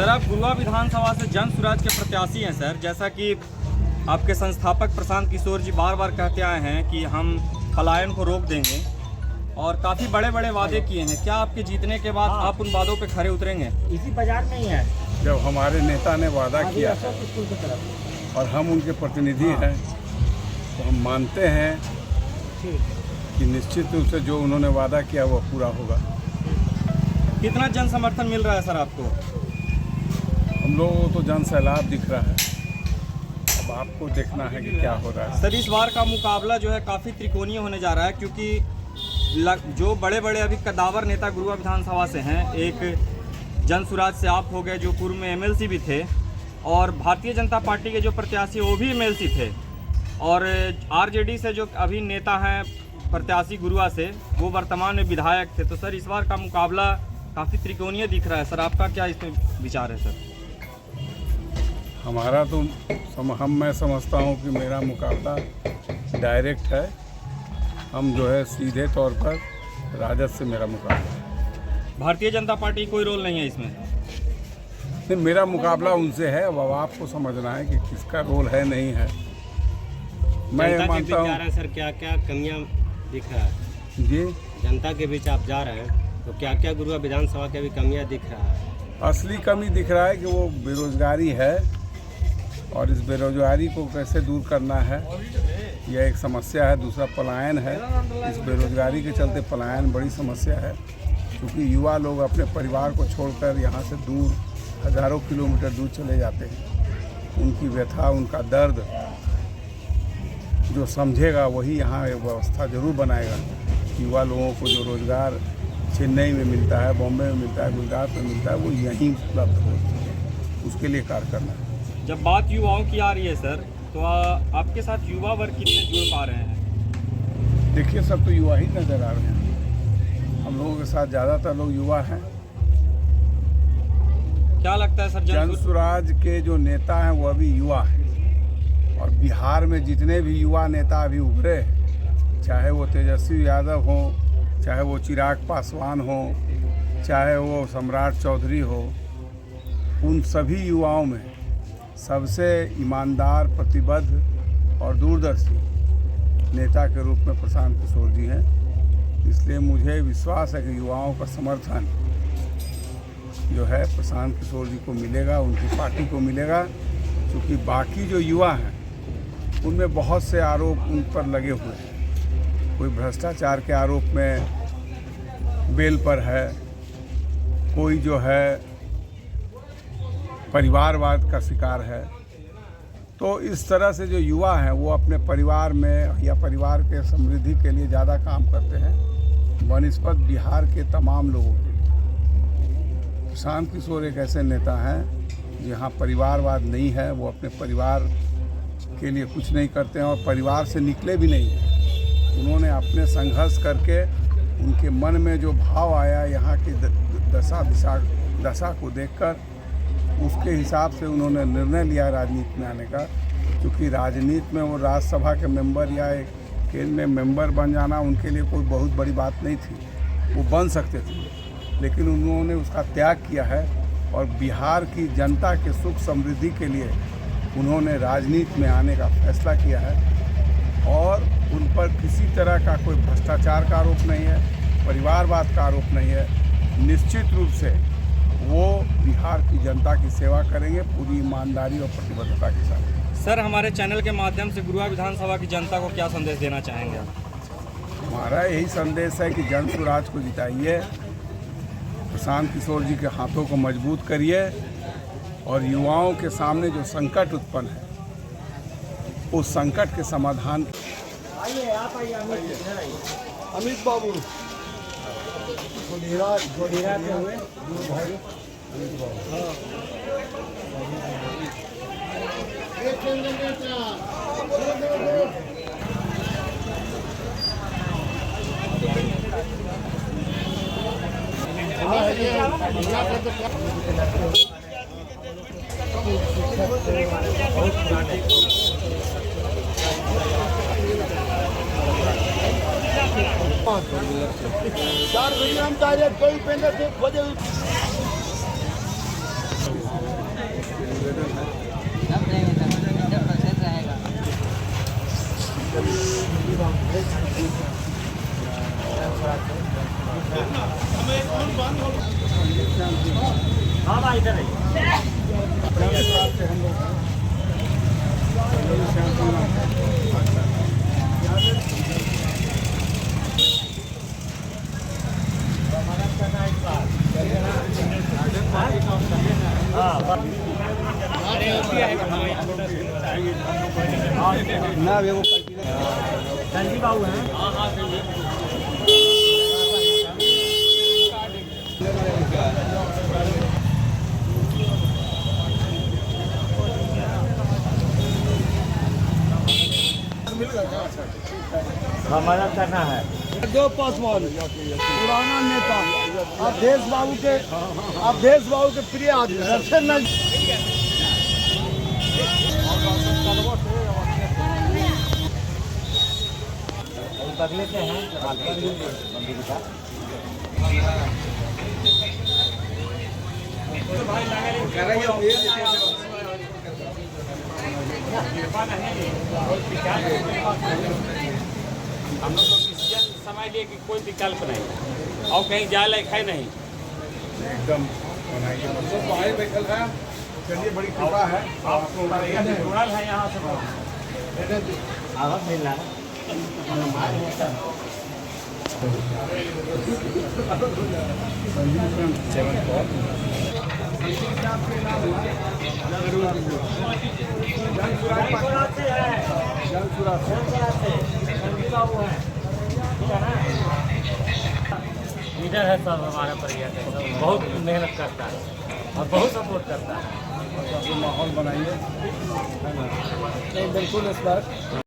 Sir, आप गुरुआ विधानसभा से जन स्वराज के प्रत्याशी हैं सर। जैसा कि आपके संस्थापक प्रशांत किशोर जी बार बार कहते आए हैं कि हम पलायन को रोक देंगे और काफ़ी बड़े बड़े वादे किए हैं। क्या आपके जीतने के बाद आप उन वादों पर खरे उतरेंगे? इसी बाजार में ही है। जब हमारे नेता ने वादा किया है और हम उनके प्रतिनिधि हैं तो हम मानते हैं कि निश्चित रूप से जो उन्होंने वादा किया वो पूरा होगा। कितना जन समर्थन मिल रहा है सर आपको? हम लोगों को तो जन सैलाब दिख रहा है, अब आपको देखना है कि क्या हो रहा है। सर, इस बार का मुकाबला जो है काफ़ी त्रिकोणीय होने जा रहा है, क्योंकि जो बड़े बड़े अभी कदावर नेता गुरुआ विधानसभा से हैं, एक जन स्वराज से आप हो गए जो पूर्व में एमएलसी भी थे, और भारतीय जनता पार्टी के जो प्रत्याशी वो भी एमएलसी थे, और आरजेडी से जो अभी नेता हैं प्रत्याशी गुरुआ से वो वर्तमान में विधायक थे। तो सर, इस बार का मुकाबला काफ़ी त्रिकोणीय दिख रहा है। सर, आपका क्या इसमें विचार है? सर, हमारा तो मैं समझता हूँ कि मेरा मुकाबला डायरेक्ट है। हम जो है सीधे तौर पर राजद से मेरा मुकाबला है। भारतीय जनता पार्टी कोई रोल नहीं है इसमें? नहीं, मेरा मुकाबला उनसे है। अब आपको समझना है कि किसका रोल है नहीं है। मैं ये मानता हूँ। सर, क्या क्या कमियां दिख रहा है जी, जनता के बीच आप जा रहे हैं तो क्या क्या गुरुआ विधानसभा के भी कमियां दिख रहा है? असली कमी दिख रहा है कि वो बेरोजगारी है, और इस बेरोजगारी को कैसे दूर करना है यह एक समस्या है। दूसरा पलायन है। इस बेरोजगारी के चलते पलायन बड़ी समस्या है, क्योंकि युवा लोग अपने परिवार को छोड़कर यहाँ से दूर हज़ारों किलोमीटर दूर चले जाते हैं। उनकी व्यथा, उनका दर्द जो समझेगा वही यहाँ एक व्यवस्था जरूर बनाएगा। युवा लोगों को जो रोज़गार चेन्नई में मिलता है, बॉम्बे में मिलता है, गुजरात में मिलता है, वो यहीं उपलब्ध हो। उसके लिए कार्य करना है। जब बात युवाओं की आ रही है सर, तो आपके साथ युवा वर्ग कितने जुड़ पा रहे हैं? देखिए, सब तो युवा ही नज़र आ रहे हैं। हम लोगों के साथ ज़्यादातर लोग युवा हैं। क्या लगता है सर, जन स्वराज के जो नेता हैं वो अभी युवा हैं, और बिहार में जितने भी युवा नेता अभी उभरे हैं, चाहे वो तेजस्वी यादव हो, चाहे वो चिराग पासवान हो, चाहे वो सम्राट चौधरी हो, उन सभी युवाओं में सबसे ईमानदार, प्रतिबद्ध और दूरदर्शी नेता के रूप में प्रशांत किशोर जी हैं। इसलिए मुझे विश्वास है कि युवाओं का समर्थन जो है प्रशांत किशोर जी को मिलेगा, उनकी पार्टी को मिलेगा। क्योंकि बाकी जो युवा हैं उनमें बहुत से आरोप उन पर लगे हुए हैं। कोई भ्रष्टाचार के आरोप में बेल पर है, कोई जो है परिवारवाद का शिकार है। तो इस तरह से जो युवा हैं वो अपने परिवार में या परिवार के समृद्धि के लिए ज़्यादा काम करते हैं बनिस्बत बिहार के तमाम लोगों के। प्रशांत किशोर एक ऐसे नेता हैं जहाँ परिवारवाद नहीं है। वो अपने परिवार के लिए कुछ नहीं करते हैं और परिवार से निकले भी नहीं हैं। उन्होंने अपने संघर्ष करके उनके मन में जो भाव आया यहाँ की दशा को देखकर, उसके हिसाब से उन्होंने निर्णय लिया राजनीति में आने का। क्योंकि राजनीति में वो राज्यसभा के मेंबर या एक केंद्र में मेंबर बन जाना उनके लिए कोई बहुत बड़ी बात नहीं थी। वो बन सकते थे, लेकिन उन्होंने उसका त्याग किया है और बिहार की जनता के सुख समृद्धि के लिए उन्होंने राजनीति में आने का फैसला किया है। और उन पर किसी तरह का कोई भ्रष्टाचार का आरोप नहीं है, परिवारवाद का आरोप नहीं है। निश्चित रूप से वो बिहार की जनता की सेवा करेंगे पूरी ईमानदारी और प्रतिबद्धता के साथ। सर, हमारे चैनल के माध्यम से गुरुआ विधानसभा की जनता को क्या संदेश देना चाहेंगे आप? हमारा यही संदेश है कि जन स्वराज को जिताइए, प्रशांत किशोर जी के हाथों को मजबूत करिए, और युवाओं के सामने जो संकट उत्पन्न है उस संकट के समाधान। आइए, आप आइए। अमित बाबू गोढ़ीरा के हुए भाई। चार वीडियो हम डायरेक्ट कोई पेंडर से खोजे हाँ भाई इधर संजीव बाबू हैं। हमारा करना है दो पासवान पुराना नेता, आप देश बाबू के प्रिय आदमी सबसे बदले से हैं हम लोग तो डिसीजन समझ लिए कि कोई विकल्प नहीं और कहीं जाए लायक है नहीं। एकदम बनाइए तो बाहर बैठल है। चलिए बड़ी कृपा है आपको जुड़ल है यहाँ से आवाज मिल रहा है। लीडर है सब हमारा परिवार है, सब बहुत मेहनत करता है और बहुत सपोर्ट करता है। माहौल बनाइए बिल्कुल इस बार